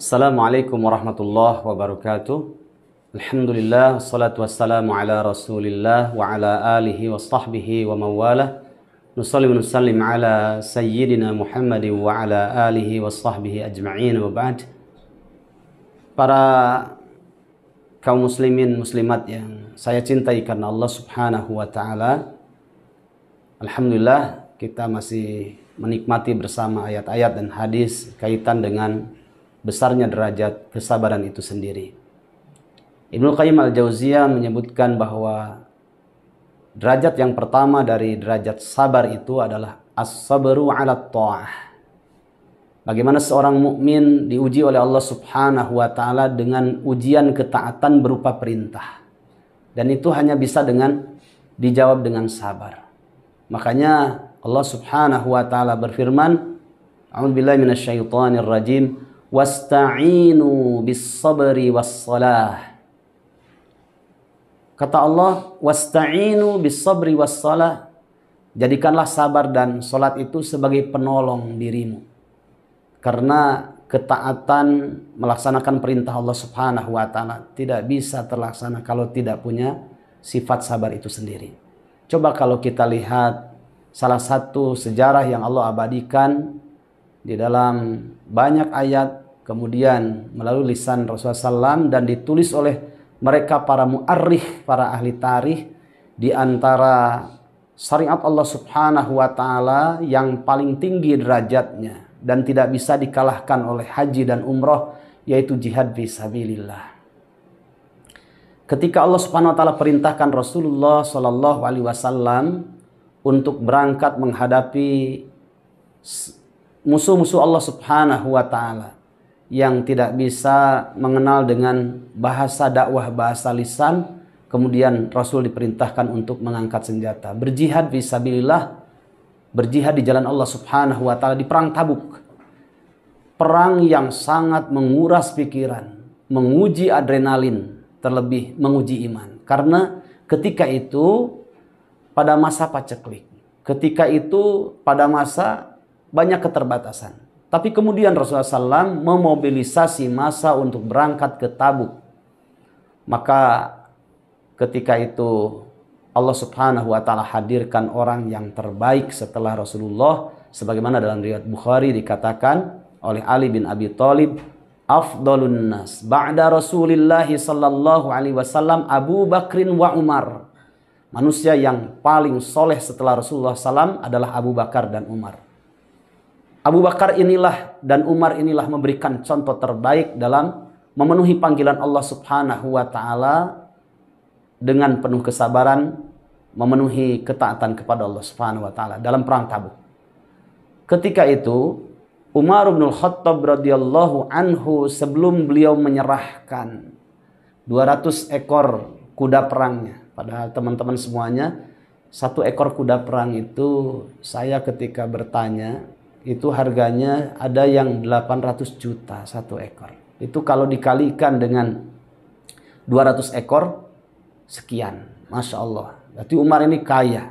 Assalamualaikum warahmatullahi wabarakatuh. Alhamdulillah, wassalatu wassalamu ala rasulillah wa ala alihi wa sahbihi wa mawalah. Nusalli wa nusallim ala sayyidina Muhammadin wa ala alihi wa sahbihi ajma'in wa ba'd. Para kaum muslimin muslimat yang saya cintai karena Allah subhanahu wa ta'ala, alhamdulillah kita masih menikmati bersama ayat-ayat dan hadis kaitan dengan besarnya derajat kesabaran itu sendiri. Ibnu Qayyim al-Jauziyah menyebutkan bahwa derajat yang pertama dari derajat sabar itu adalah as-sabru 'ala ta'ah. Bagaimana seorang mukmin diuji oleh Allah Subhanahu wa taala dengan ujian ketaatan berupa perintah. Dan itu hanya bisa dijawab dengan sabar. Makanya Allah Subhanahu wa taala berfirman, A'udzubillahi minasyaitonir rajim, wasta'inu bis-sabri was-salah. Kata Allah, wasta'inu bis-sabri was-salah. Jadikanlah sabar dan salat itu sebagai penolong dirimu. Karena ketaatan melaksanakan perintah Allah Subhanahu wa taala tidak bisa terlaksana kalau tidak punya sifat sabar itu sendiri. Coba kalau kita lihat salah satu sejarah yang Allah abadikan di dalam banyak ayat, kemudian melalui lisan Rasulullah SAW dan ditulis oleh mereka para mu'arrikh, para ahli tarikh, di antara syariat Allah Subhanahu wa taala yang paling tinggi derajatnya dan tidak bisa dikalahkan oleh haji dan umroh, yaitu jihad fisabilillah. Ketika Allah Subhanahu wa taala perintahkan Rasulullah SAW untuk berangkat menghadapi musuh-musuh Allah Subhanahu wa taala yang tidak bisa mengenal dengan bahasa dakwah, bahasa lisan, kemudian Rasul diperintahkan untuk mengangkat senjata, berjihad fisabilillah, berjihad di jalan Allah Subhanahu wa taala di perang Tabuk. Perang yang sangat menguras pikiran, menguji adrenalin, terlebih menguji iman. Karena ketika itu pada masa paceklik, ketika itu pada masa banyak keterbatasan. Tapi kemudian Rasulullah SAW memobilisasi massa untuk berangkat ke Tabuk. Maka ketika itu Allah Subhanahu wa taala hadirkan orang yang terbaik setelah Rasulullah, sebagaimana dalam riwayat Bukhari dikatakan oleh Ali bin Abi Thalib, afdalun nas ba'da Rasulillah sallallahu alaihi wasallam Abu Bakrin wa Umar. Manusia yang paling soleh setelah Rasulullah SAW adalah Abu Bakar dan Umar. Abu Bakar inilah dan Umar inilah memberikan contoh terbaik dalam memenuhi panggilan Allah Subhanahu wa taala dengan penuh kesabaran, memenuhi ketaatan kepada Allah Subhanahu wa taala dalam perang Tabuk. Ketika itu Umar bin Khattab radhiyallahu anhu, sebelum beliau menyerahkan 200 ekor kuda perangnya, padahal teman-teman semuanya, satu ekor kuda perang itu saya ketika bertanya, itu harganya ada yang 800 juta satu ekor. Itu kalau dikalikan dengan 200 ekor, sekian. Masya Allah. Berarti Umar ini kaya.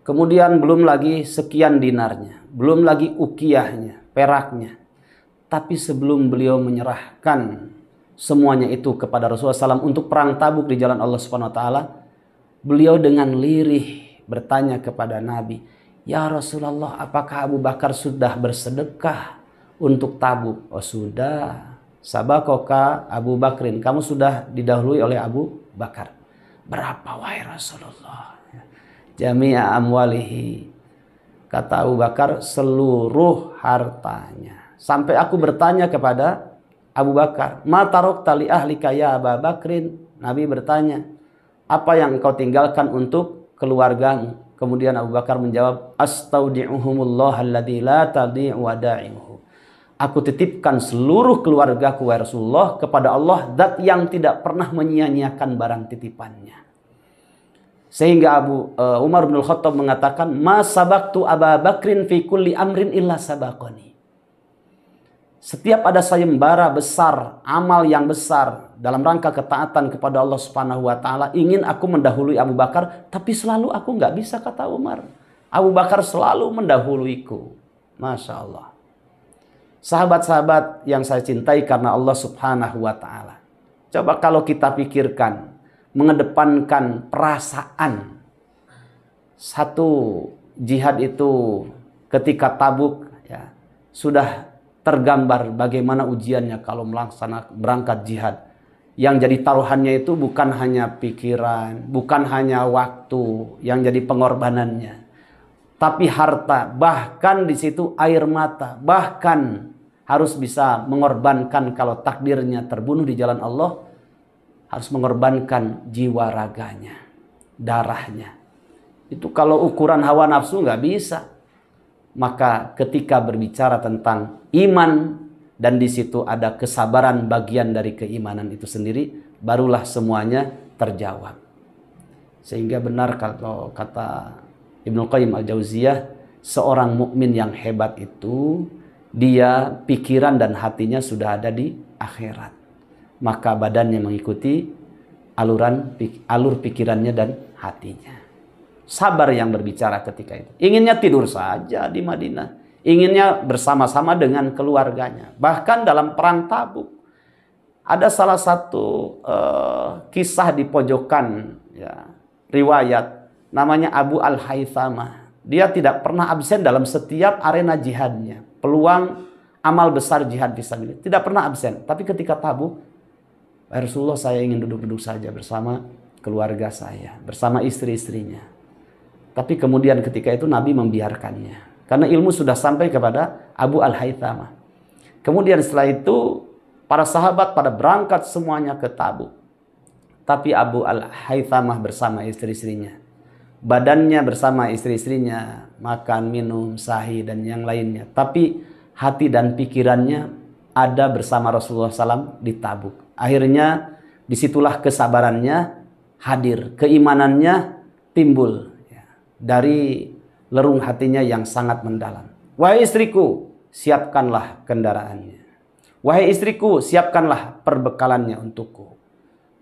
Kemudian belum lagi sekian dinarnya. Belum lagi ukiyahnya, peraknya. Tapi sebelum beliau menyerahkan semuanya itu kepada Rasulullah SAW untuk perang Tabuk di jalan Allah Subhanahu wa taala, beliau dengan lirih bertanya kepada Nabi, "Ya Rasulullah, apakah Abu Bakar sudah bersedekah untuk Tabuk?" "Oh sudah. Sabakoka Abu Bakrin." "Kamu sudah didahului oleh Abu Bakar." "Berapa wahai Rasulullah?" "Jami'a amwalihi." Kata Abu Bakar, seluruh hartanya. Sampai aku bertanya kepada Abu Bakar, "Ma tarokta li ahlika ya Abu Bakrin?" Nabi bertanya, "Apa yang engkau tinggalkan untuk keluargamu?" Kemudian Abu Bakar menjawab, "Astaudi'uhumullah alladzi la tadi'u wada'imuhu." Aku titipkan seluruh keluargaku wahai Rasulullah kepada Allah, zat yang tidak pernah menyia-nyiakan barang titipannya. Sehingga Umar bin Khattab mengatakan, "Ma sabaqtu Aba Bakrin fi kulli amrin illa sabaqani." Setiap ada sayembara besar, amal yang besar dalam rangka ketaatan kepada Allah Subhanahu wa taala, ingin aku mendahului Abu Bakar, tapi selalu aku nggak bisa, kata Umar. Abu Bakar selalu mendahuluiku. Masya Allah. Sahabat-sahabat yang saya cintai karena Allah Subhanahu wa Ta'ala. Coba kalau kita pikirkan, mengedepankan perasaan. Satu jihad itu ketika Tabuk ya, sudah tergambar bagaimana ujiannya kalau melaksanakan berangkat jihad. Yang jadi taruhannya itu bukan hanya pikiran, bukan hanya waktu yang jadi pengorbanannya, tapi harta, bahkan di situ air mata, bahkan harus bisa mengorbankan kalau takdirnya terbunuh di jalan Allah, harus mengorbankan jiwa raganya, darahnya. Itu kalau ukuran hawa nafsu nggak bisa. Maka ketika berbicara tentang iman, dan di situ ada kesabaran bagian dari keimanan itu sendiri, barulah semuanya terjawab. Sehingga benar kalau kata Ibnu Qayyim Al-Jauziyah, seorang mukmin yang hebat itu dia pikiran dan hatinya sudah ada di akhirat. Maka badannya mengikuti alur pikirannya dan hatinya. Sabar yang berbicara ketika itu. Inginnya tidur saja di Madinah. Inginnya bersama-sama dengan keluarganya. Bahkan dalam perang Tabuk, ada salah satu kisah di pojokan ya, riwayat, namanya Abu Al-Haythamah. Dia tidak pernah absen dalam setiap arena jihadnya. Peluang amal besar jihad fisabilillah, tidak pernah absen. Tapi ketika Tabuk, Rasulullah, saya ingin duduk-duduk saja bersama keluarga saya, bersama istri-istrinya. Tapi kemudian ketika itu Nabi membiarkannya. Karena ilmu sudah sampai kepada Abu Al-Haythamah. Kemudian setelah itu para sahabat pada berangkat semuanya ke Tabuk. Tapi Abu Al-Haythamah bersama istri-istrinya. Badannya bersama istri-istrinya. Makan, minum, sahih dan yang lainnya. Tapi hati dan pikirannya ada bersama Rasulullah SAW di Tabuk. Akhirnya disitulah kesabarannya hadir. Keimanannya timbul. Dari lerung hatinya yang sangat mendalam. Wahai istriku, siapkanlah kendaraannya. Wahai istriku, siapkanlah perbekalannya untukku.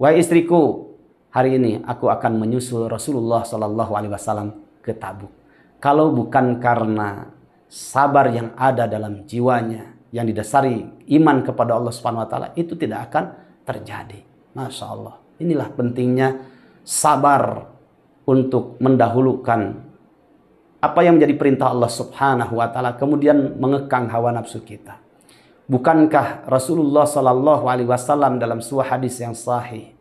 Wahai istriku, hari ini aku akan menyusul Rasulullah SAW ke Tabuk. Kalau bukan karena sabar yang ada dalam jiwanya, yang didasari iman kepada Allah Subhanahu wa Ta'ala, itu tidak akan terjadi. Masya Allah. Inilah pentingnya sabar untuk mendahulukan apa yang menjadi perintah Allah Subhanahu wa Ta'ala, kemudian mengekang hawa nafsu kita. Bukankah Rasulullah SAW dalam sebuah hadis yang sahih,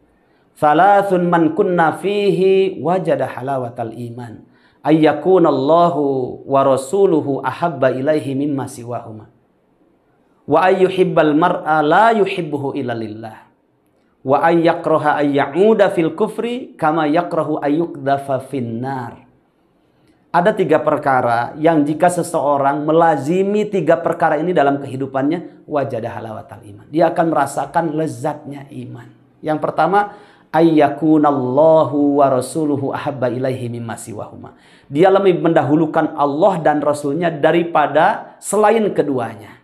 "Thalathun man kunna fihi wajada halawatal iman, ayyakunallahu wa rasuluhu ahabba ilaihi mimma siwahuma, wa ayyuhibbal mar'a la yuhibbuhu illa lillah, wa ayyakraha ayyauda fil kufri kama yakrahu ayyukdafa finnar." Ada 3 perkara yang jika seseorang melazimi 3 perkara ini dalam kehidupannya, wajadah halawatal iman. Dia akan merasakan lezatnya iman. Yang pertama, ayyakunallahu wa rasuluhu ahabba ilaihi mimma siwahuma. Dia lebih mendahulukan Allah dan Rasulnya daripada selain keduanya.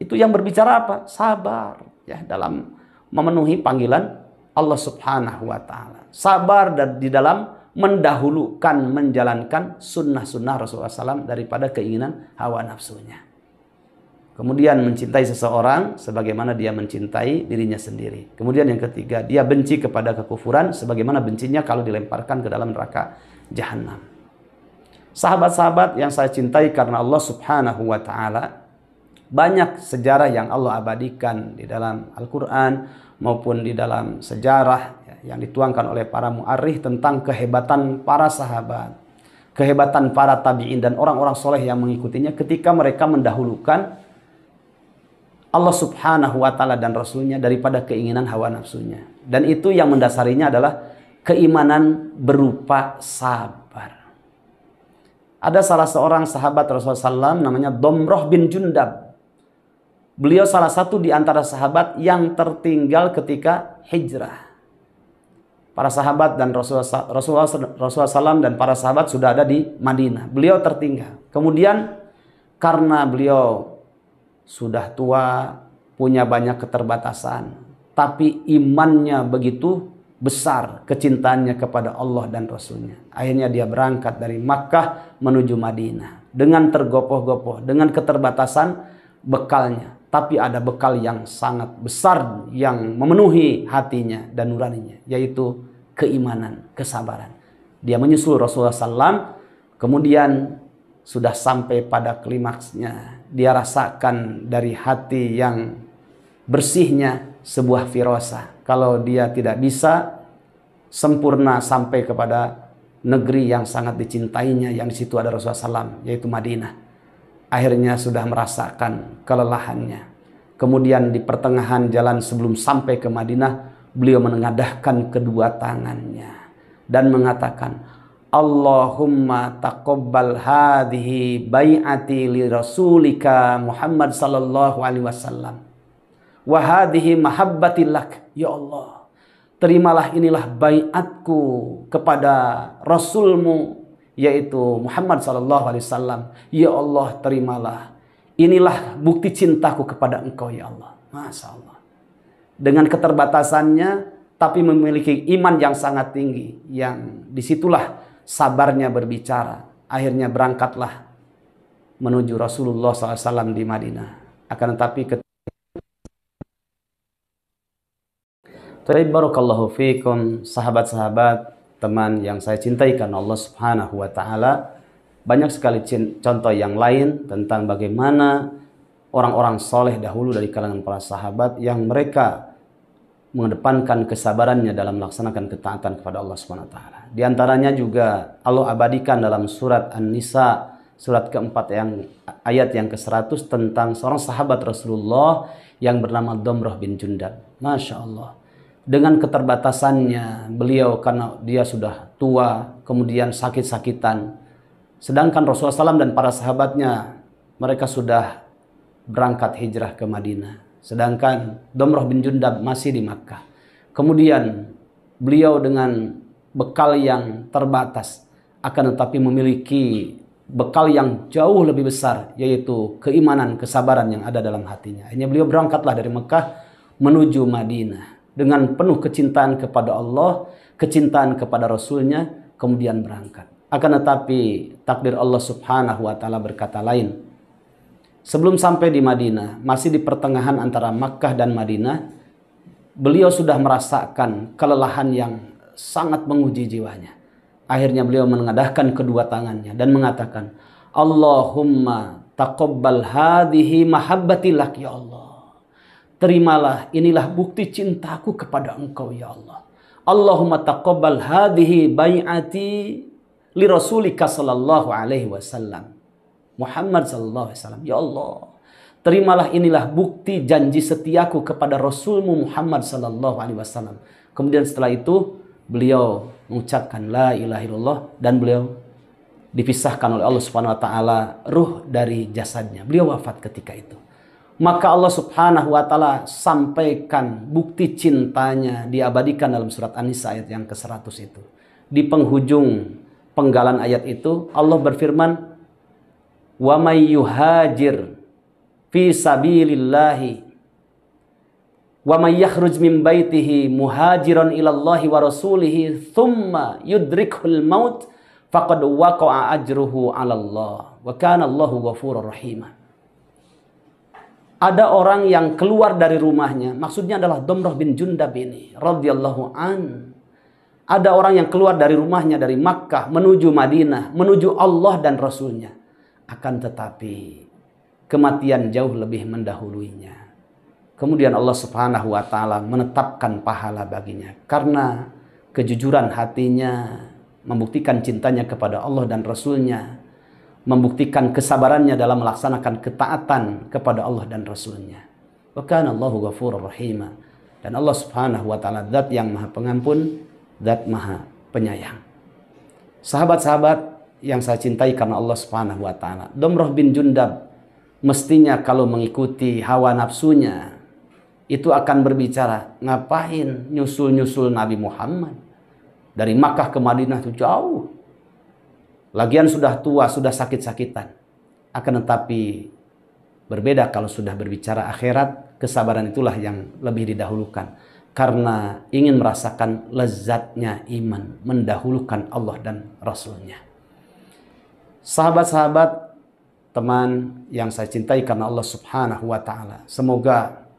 Itu yang berbicara apa? Sabar ya, dalam memenuhi panggilan Allah Subhanahu wa Ta'ala. Sabar di dalam mendahulukan, menjalankan sunnah-sunnah Rasulullah SAW daripada keinginan hawa nafsunya. Kemudian mencintai seseorang sebagaimana dia mencintai dirinya sendiri. Kemudian yang ketiga, dia benci kepada kekufuran sebagaimana bencinya kalau dilemparkan ke dalam neraka jahanam. Sahabat-sahabat yang saya cintai karena Allah Subhanahu wa Ta'ala, banyak sejarah yang Allah abadikan di dalam Al-Quran maupun di dalam sejarah yang dituangkan oleh para mu'arrikh tentang kehebatan para sahabat, kehebatan para tabi'in dan orang-orang soleh yang mengikutinya ketika mereka mendahulukan Allah Subhanahu wa Ta'ala dan Rasulnya daripada keinginan hawa nafsunya. Dan itu yang mendasarinya adalah keimanan berupa sabar. Ada salah seorang sahabat Rasulullah SAW namanya Domroh bin Jundab. Beliau salah satu di antara sahabat yang tertinggal ketika hijrah. Para sahabat dan Rasulullah SAW dan para sahabat sudah ada di Madinah. Beliau tertinggal. Kemudian karena beliau sudah tua, punya banyak keterbatasan, tapi imannya begitu besar, kecintaannya kepada Allah dan Rasulnya. Akhirnya dia berangkat dari Makkah menuju Madinah. Dengan tergopoh-gopoh, dengan keterbatasan, bekalnya, tapi ada bekal yang sangat besar yang memenuhi hatinya dan nuraninya, yaitu keimanan, kesabaran. Dia menyusul Rasulullah SAW, kemudian sudah sampai pada klimaksnya. Dia rasakan dari hati yang bersihnya sebuah firasah. Kalau dia tidak bisa sempurna sampai kepada negeri yang sangat dicintainya, yang di situ ada Rasulullah SAW, yaitu Madinah. Akhirnya sudah merasakan kelelahannya. Kemudian di pertengahan jalan sebelum sampai ke Madinah, beliau menengadahkan kedua tangannya dan mengatakan, Allahumma taqabbal hadhihi bai'ati li rasulika Muhammad sallallahu alaihi wasallam wa hadhihi mahabbati lak. Ya Allah, terimalah inilah baiatku kepada Rasulmu, yaitu Muhammad sallallahu alaihi wasallam. Ya Allah, terimalah. Inilah bukti cintaku kepada Engkau, ya Allah. Masya Allah. Dengan keterbatasannya, tapi memiliki iman yang sangat tinggi. Yang disitulah sabarnya berbicara. Akhirnya berangkatlah menuju Rasulullah SAW di Madinah. Akan tetapi barakallahu fikum, sahabat-sahabat, teman yang saya cintai karena Allah Subhanahu wa taala. Banyak sekali contoh yang lain tentang bagaimana orang-orang soleh dahulu dari kalangan para sahabat yang mereka mengedepankan kesabarannya dalam melaksanakan ketaatan kepada Allah Subhanahu wa taala. Di antaranya juga Allah abadikan dalam surat An-Nisa surat keempat ayat yang ke-100 tentang seorang sahabat Rasulullah yang bernama Damrah bin Jundab. Masya Allah. Dengan keterbatasannya beliau, karena dia sudah tua, kemudian sakit-sakitan. Sedangkan Rasulullah SAW dan para sahabatnya, mereka sudah berangkat hijrah ke Madinah. Sedangkan Damrah bin Jundab masih di Makkah. Kemudian beliau dengan bekal yang terbatas, akan tetapi memiliki bekal yang jauh lebih besar, yaitu keimanan, kesabaran yang ada dalam hatinya. Akhirnya beliau berangkatlah dari Mekah menuju Madinah dengan penuh kecintaan kepada Allah, kecintaan kepada Rasulnya, kemudian berangkat. Akan tetapi takdir Allah Subhanahu wa taala berkata lain. Sebelum sampai di Madinah, masih di pertengahan antara Makkah dan Madinah, beliau sudah merasakan kelelahan yang sangat menguji jiwanya. Akhirnya beliau menengadahkan kedua tangannya dan mengatakan, Allahumma taqabbal hadhihi mahabbati lak, ya Allah. Terimalah inilah bukti cintaku kepada Engkau, ya Allah. Allahumma taqabbal hadhihi bai'ati li rasulika sallallahu alaihi wasallam. Muhammad sallallahu alaihi wasallam. Ya Allah, terimalah inilah bukti janji setiaku kepada Rasulmu Muhammad sallallahu alaihi wasallam. Kemudian setelah itu beliau mengucapkan la ilaha illallah dan beliau dipisahkan oleh Allah Subhanahu wa taala ruh dari jasadnya. Beliau wafat ketika itu. Maka Allah Subhanahu wa taala sampaikan bukti cintanya, diabadikan dalam surat An-Nisa ayat yang ke-100 itu. Di penghujung penggalan ayat itu Allah berfirman, "Wa may yuhajir fi sabilillahi wa may yakhruj min baitihi muhajiran ila Allahi wa rasulihi thumma yudrikhul maut faqad waqa'a ajruhu 'ala Allah wa kana Allahu ghafurur rahim." Ada orang yang keluar dari rumahnya, maksudnya adalah Damrah bin Jundab ini radhiyallahu an. Ada orang yang keluar dari rumahnya dari Makkah menuju Madinah, menuju Allah dan Rasulnya. Akan tetapi kematian jauh lebih mendahuluinya. Kemudian Allah Subhanahu wa taala menetapkan pahala baginya karena kejujuran hatinya, membuktikan cintanya kepada Allah dan Rasulnya, membuktikan kesabarannya dalam melaksanakan ketaatan kepada Allah dan Rasulnya. Wa kana Allahu ghafurur rahim. Dan Allah Subhanahu wa taala zat yang maha pengampun, zat maha penyayang. Sahabat-sahabat yang saya cintai karena Allah Subhanahu wa taala, Damrah bin Jundab mestinya kalau mengikuti hawa nafsunya itu akan berbicara, ngapain nyusul-nyusul Nabi Muhammad? Dari Makkah ke Madinah itu jauh. Lagian sudah tua, sudah sakit-sakitan. Akan tetapi berbeda kalau sudah berbicara akhirat, kesabaran itulah yang lebih didahulukan. Karena ingin merasakan lezatnya iman, mendahulukan Allah dan Rasulnya. Sahabat-sahabat teman yang saya cintai karena Allah Subhanahu wa taala. Semoga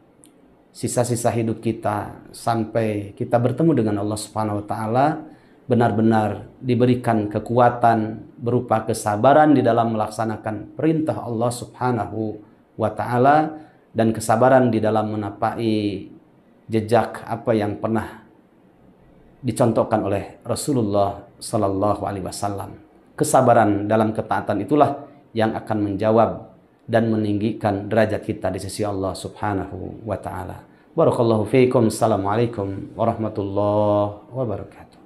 sisa-sisa hidup kita sampai kita bertemu dengan Allah Subhanahu wa taala benar-benar diberikan kekuatan berupa kesabaran di dalam melaksanakan perintah Allah Subhanahu wa taala dan kesabaran di dalam menapai jejak apa yang pernah dicontohkan oleh Rasulullah sallallahu alaihi wasallam. Kesabaran dalam ketaatan itulah yang akan menjawab dan meninggikan derajat kita di sisi Allah Subhanahu wa taala. Barakallahu fiikum. Assalamualaikum warahmatullahi wabarakatuh.